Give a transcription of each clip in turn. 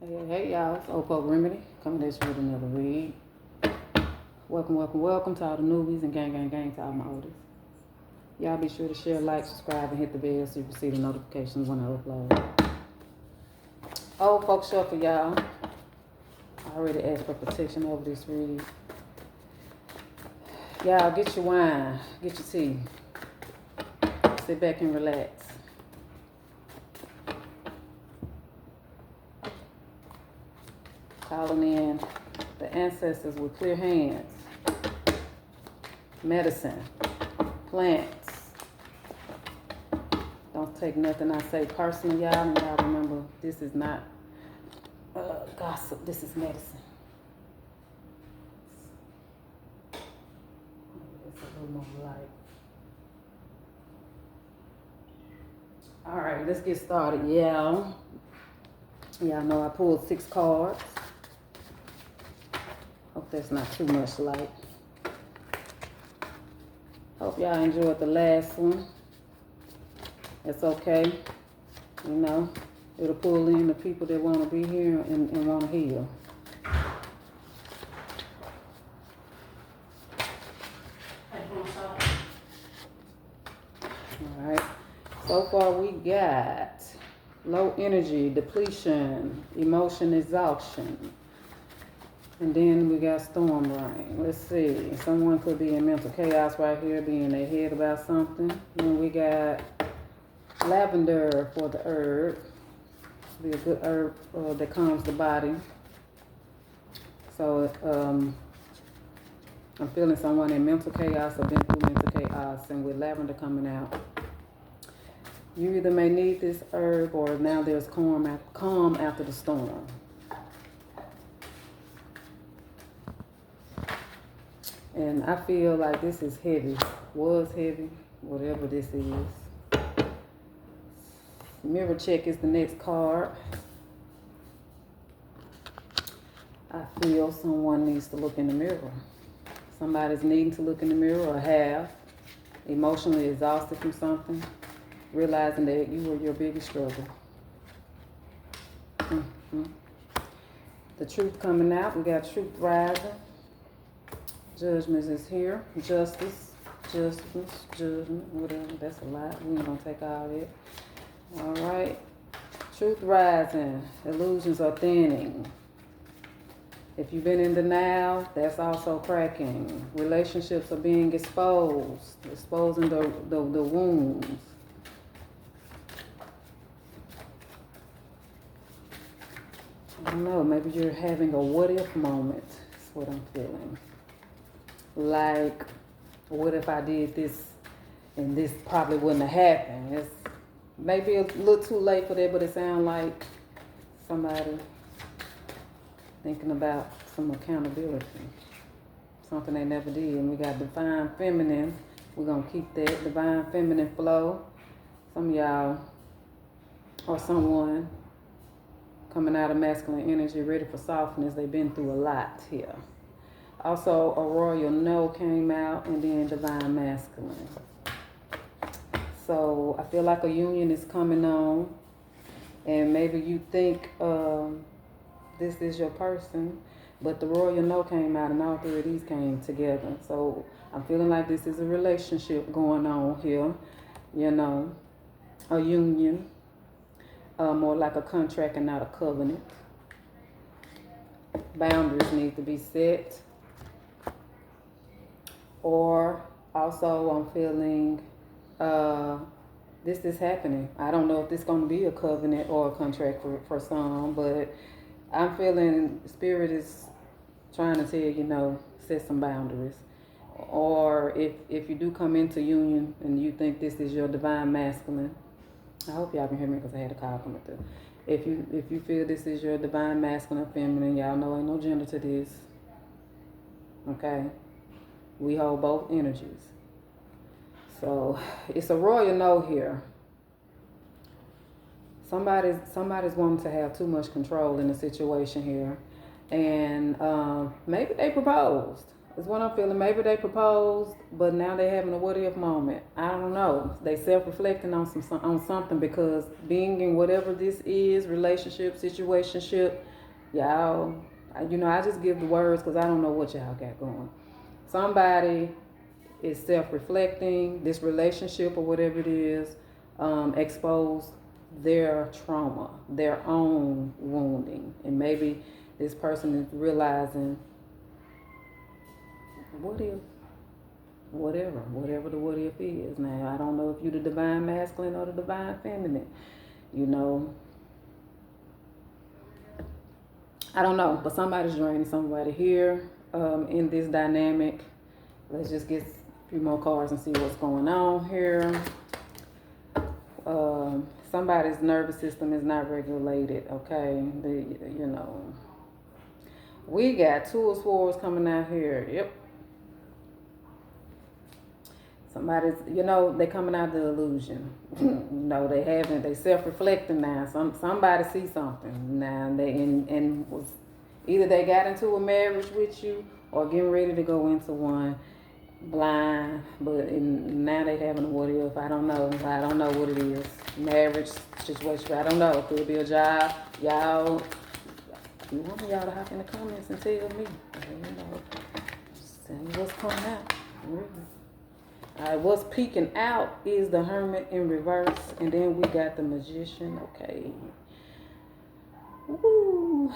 Hey, y'all, it's Opal Remedy coming at you with another read. Welcome to all the newbies and gang to all my oldies. Y'all be sure to share, like, subscribe, and hit the bell so you can see the notifications when I upload. Old folks short for y'all. I already asked for protection over this read. Y'all get your wine, get your tea, sit back and relax. Calling in the ancestors with clear hands, medicine, plants. Don't take nothing I say personally, y'all. And y'all remember, this is not gossip. This is medicine. It's a little more light. All right, let's get started, y'all. Y'all know I pulled 6 cards. Hope that's not too much light. Hope y'all enjoyed the last one. It's okay. You know, it'll pull in the people that want to be here and want to heal. All right. So far we got low energy, depletion, emotion exhaustion. And then we got storm rain. Let's see. Someone could be in mental chaos right here, be in their head about something. Then we got lavender for the herb. Be a good herb that calms the body. So I'm feeling someone in mental chaos or been through mental chaos, and with lavender coming out, you either may need this herb or now there's calm after the storm. And I feel like this is heavy, was heavy, whatever this is. Mirror check is the next card. I feel someone needs to look in the mirror. Somebody's needing to look in the mirror or have emotionally exhausted from something, realizing that you were your biggest struggle. The truth coming out. We got truth rising. Judgment is here. Justice, judgment, whatever. That's a lot. We ain't gonna take all that. All right. Truth rising. Illusions are thinning. If you've been in denial, that's also cracking. Relationships are being exposed, exposing the wounds. I don't know. Maybe you're having a what if moment. That's what I'm feeling. Like, what if I did this and this probably wouldn't have happened? It's maybe a little too late for that, but it sounds like somebody thinking about some accountability, something they never did. And we got divine feminine. We're going to keep that divine feminine flow. Some of y'all or someone coming out of masculine energy, ready for softness. They've been through a lot here. Also, a royal no came out, and then divine masculine. So I feel like a union is coming on, and maybe you think this is your person, but the royal no came out, and all 3 of these came together. So I'm feeling like this is a relationship going on here, you know, a union, more like a contract and not a covenant. Boundaries need to be set. Or also I'm feeling this is happening. I don't know if this is going to be a covenant or a contract for some, but I'm feeling Spirit is trying to tell you, know, set some boundaries. Or if you do come into union and you think this is your divine masculine, I hope y'all can hear me because I had a call coming through. If you feel this is your divine masculine, feminine, y'all know ain't no gender to this. Okay? We hold both energies. So it's a royal no here. Somebody's wanting to have too much control in the situation here. And maybe they proposed. It's what I'm feeling. Maybe they proposed, but now they having a what if moment. I don't know. They self-reflecting on on something, because being in whatever this is, relationship, situationship, y'all, I just give the words because I don't know what y'all got going. Somebody is self-reflecting. This relationship or whatever it is, expose their trauma, their own wounding, and maybe this person is realizing, what if, whatever the what if is. Now, I don't know if you're the divine masculine or the divine feminine, you know. I don't know, but somebody's draining somebody here in this dynamic. Let's just get a few more cards and see what's going on here. Somebody's nervous system is not regulated, okay? We got Two of Swords coming out here. Yep. Somebody's, they coming out the illusion. They self-reflecting now. Somebody see something now, and was either they got into a marriage with you or getting ready to go into one blind, but now they having a what if. I don't know what it is. Marriage situation, I don't know. Could be a job. Y'all, you want y'all to hop in the comments and tell me. Tell me what's coming out. Really. What's peeking out is the Hermit in reverse, and then we got the Magician. Okay. Woo.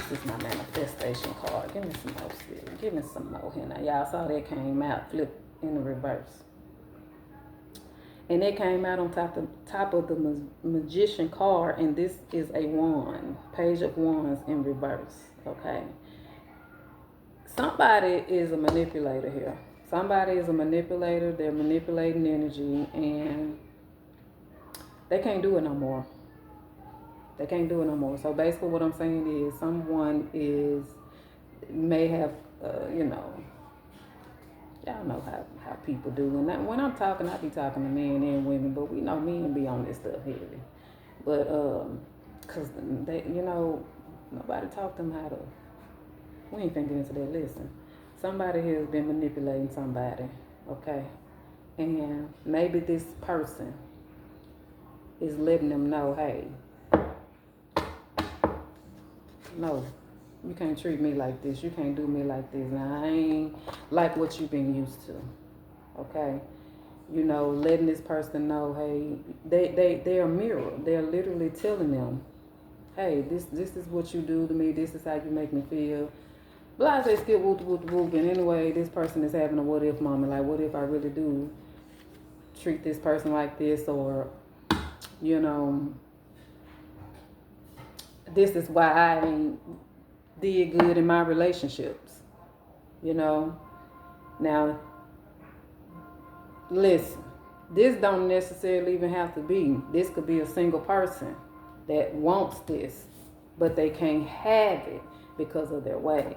This is my manifestation card. Give me some more, Spirit. Give me some more here. Now, y'all saw that came out, flip in the reverse. And it came out on top of the Magician card, and this is a wand. Page of Wands in reverse. Okay. Somebody is a manipulator here. Somebody is a manipulator. They're manipulating energy, and they can't do it no more. They can't do it no more. So basically what I'm saying is someone may have, y'all know how people do. And when I'm talking, I be talking to men and women, but we know men be on this stuff heavy. But, because they, nobody taught them how to, we ain't finna get into that. Listen. Somebody has been manipulating somebody, okay? And maybe this person is letting them know, hey, no, you can't treat me like this. You can't do me like this. Now, I ain't like what you've been used to, okay? Letting this person know, hey, they're a mirror. They're literally telling them, hey, this is what you do to me. This is how you make me feel. Blase skip whoop. And anyway, this person is having a what if moment. Like, what if I really do treat this person like this? Or, this is why I ain't did good in my relationships. Now, listen, this don't necessarily even have to be. This could be a single person that wants this, but they can't have it because of their ways.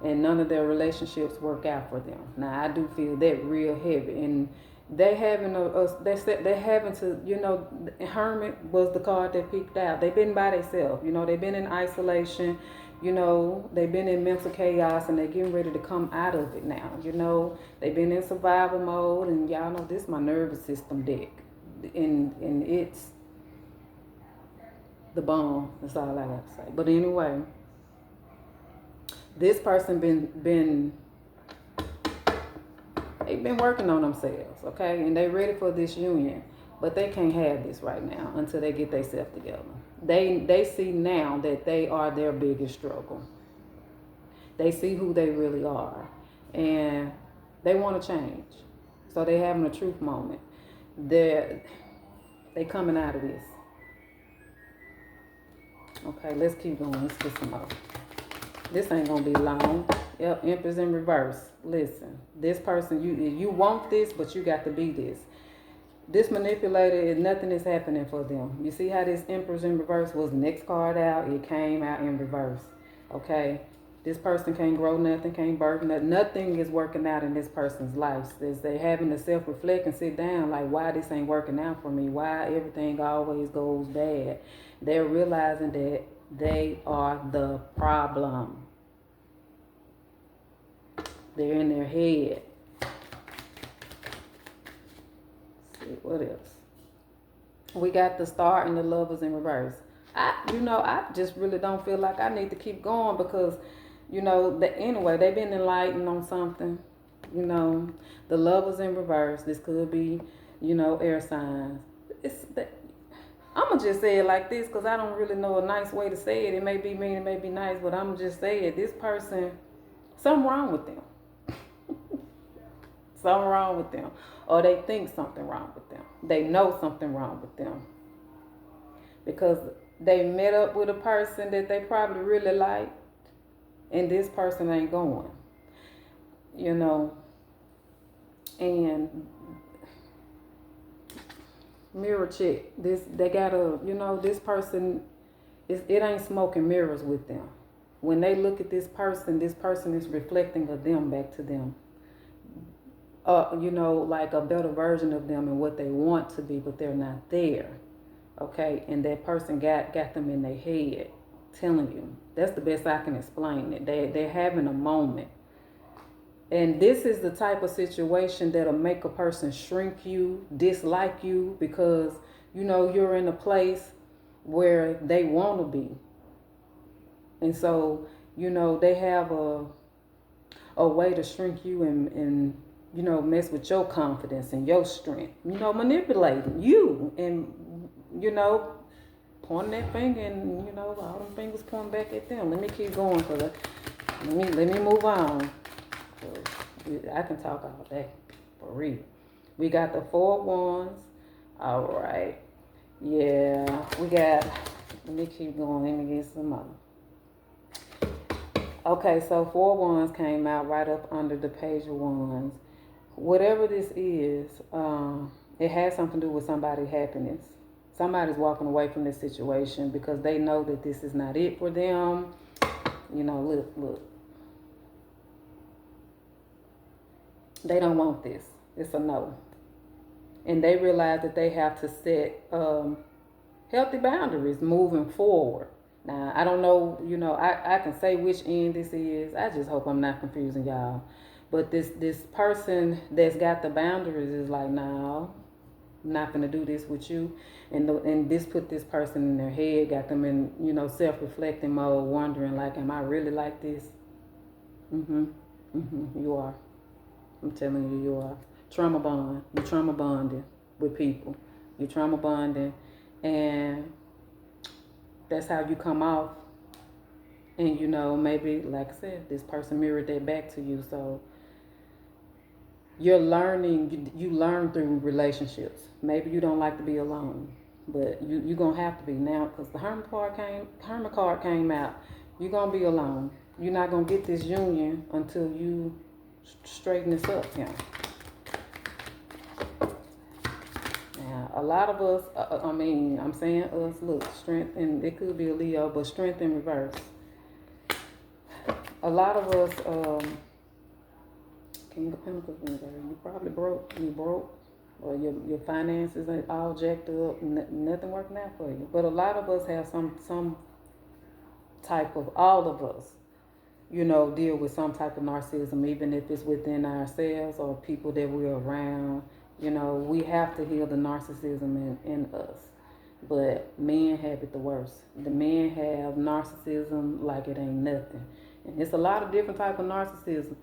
And none of their relationships work out for them. Now, I do feel that real heavy. And they having to, Hermit was the card that peeked out. They've been by themselves. They've been in isolation. They've been in mental chaos, and they're getting ready to come out of it now. They've been in survival mode, and y'all know this is my nervous system deck. And it's the bomb. That's all I got to say. But anyway, this person they've been working on themselves, okay? And they're ready for this union. But they can't have this right now until they get themselves together. They see now that they are their biggest struggle. They see who they really are. And they want to change. So they having a truth moment. They coming out of this. Okay, let's keep going. Let's get some more. This ain't gonna be long. Yep, Empress in reverse. Listen, this person, you want this, but you got to be this. This manipulator, nothing is happening for them. You see how this Empress in reverse was the next card out? It came out in reverse. Okay? This person can't grow nothing, can't birth nothing. Nothing is working out in this person's life. They're having to self-reflect and sit down like, why this ain't working out for me? Why everything always goes bad? They're realizing that they are the problem. They're in their head. Let's see, what else? We got the Star and the Lovers in reverse. I just really don't feel like I need to keep going because, anyway, they've been enlightened on something. The Lovers in reverse. This could be, air signs. I'm gonna just say it like this because I don't really know a nice way to say it. It may be mean, it may be nice, but I'm just saying this person, something wrong with them. Something wrong with them, or they think something wrong with them. They know something wrong with them because they met up with a person that they probably really like, and this person ain't going. And mirror check. They gotta, this person it ain't smoking mirrors with them. When they look at this person is reflecting of them back to them. Like a better version of them and what they want to be, but they're not there. Okay, and that person got them in their head, telling you. That's the best I can explain it. They're having a moment. And this is the type of situation that'll make a person shrink you, dislike you, because you're in a place where they want to be. And so, they have a way to shrink you and mess with your confidence and your strength. Manipulating you and, pointing that finger and, all them fingers pointing back at them. Let me keep going because let me move on. I can talk all day, for real. We got the 4 Wands. All right. Yeah, let me keep going. Let me get some more. Okay, so 4 Wands came out right up under the Page of Wands. Whatever this is, it has something to do with somebody's happiness. Somebody's walking away from this situation because they know that this is not it for them. Look. They don't want this. It's a no. And they realize that they have to set healthy boundaries moving forward. Now, I don't know, I can say which end this is. I just hope I'm not confusing y'all. But this person that's got the boundaries is like, no, I'm not going to do this with you. And this put this person in their head, got them in, self-reflecting mode, wondering like, am I really like this? You are. I'm telling you, you are. Trauma bond. You're trauma bonding with people. You're trauma bonding. And that's how you come off. And, maybe, like I said, this person mirrored that back to you. So you're learning. You learn through relationships. Maybe you don't like to be alone. But you're going to have to be now because the Hermit card came out. You're going to be alone. You're not going to get this union until you straighten this up, Now, a lot of us, I'm saying us, look, strength, and it could be a Leo, but strength in reverse. A lot of us, King of Pentacles, you probably broke, or your finances ain't all jacked up, nothing working out for you. But a lot of us have some type of, all of us, deal with some type of narcissism, even if it's within ourselves or people that we're around. We have to heal the narcissism in us. But men have it the worst. The men have narcissism like it ain't nothing. And it's a lot of different type of narcissism.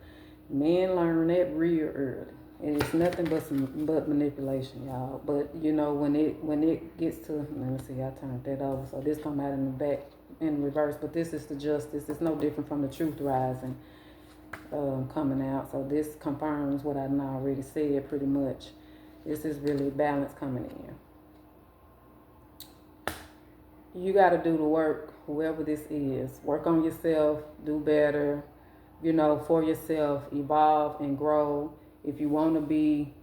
Men learn that real early. And it's nothing but manipulation, y'all. But, when it gets to, let me see, I turned that over. So this come out in the back in reverse, but this is the justice. It's no different from the truth rising coming out. So this confirms what I already said pretty much. This is really balance coming in. You got to do the work, whoever this is. Work on yourself, do better, for yourself, evolve and grow. If you want to be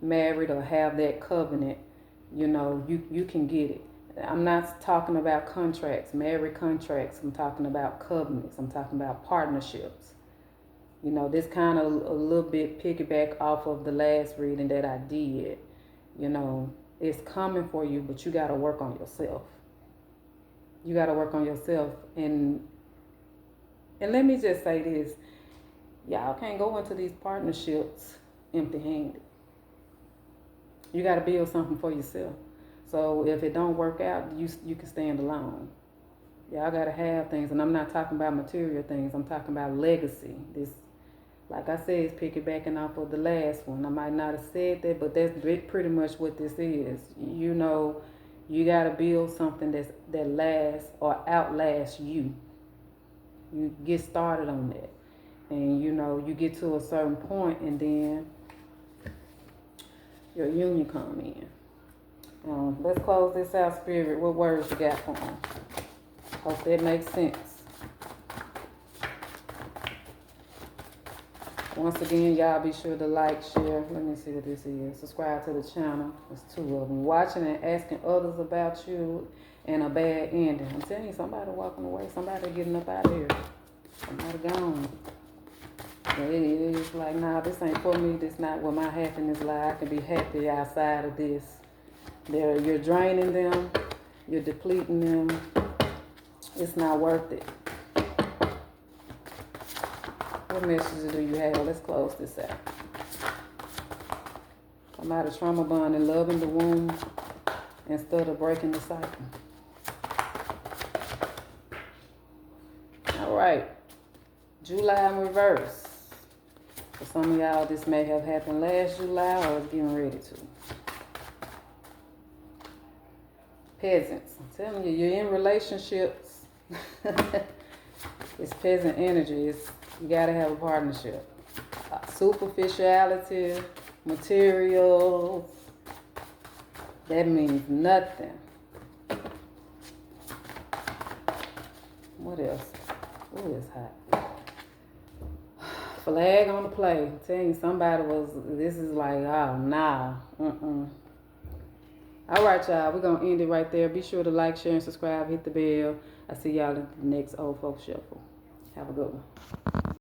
married or have that covenant, you can get it. I'm not talking about contracts, married contracts. I'm talking about covenants. I'm talking about partnerships. This kind of a little bit piggyback off of the last reading that I did. It's coming for you, but you got to work on yourself. You got to work on yourself. And let me just say this. Y'all can't go into these partnerships empty-handed. You got to build something for yourself. So if it don't work out, you can stand alone. Y'all got to have things, and I'm not talking about material things. I'm talking about legacy. This, like I said, is piggybacking off of the last one. I might not have said that, but that's pretty much what this is. You know, you got to build something that lasts or outlasts you. You get started on that. And, you know, you get to a certain point, and then your union come in. Let's close this out, Spirit. What words you got for them? Hope that makes sense. Once again, y'all be sure to like, share. Let me see what this is. Subscribe to the channel. There's 2 of them. Watching and asking others about you and a bad ending. I'm telling you, somebody walking away. Somebody getting up out of here. Somebody gone. It is like, nah, this ain't for me. This not where my happiness lies. I can be happy outside of this. You're draining them. You're depleting them. It's not worth it. What messages do you have? Let's close this out. Come out of trauma bond and loving the womb instead of breaking the cycle. All right. July in reverse. For some of y'all, this may have happened last July or it's getting ready to. Peasants. I'm telling you, you're in relationships. It's peasant energy. You gotta have a partnership. Superficiality, materials, that means nothing. What else? Ooh, it's hot. Flag on the play. I'm telling you, this is like, oh, nah. All right, y'all. We're going to end it right there. Be sure to like, share, and subscribe. Hit the bell. I see y'all in the next Old Folks Shuffle. Have a good one.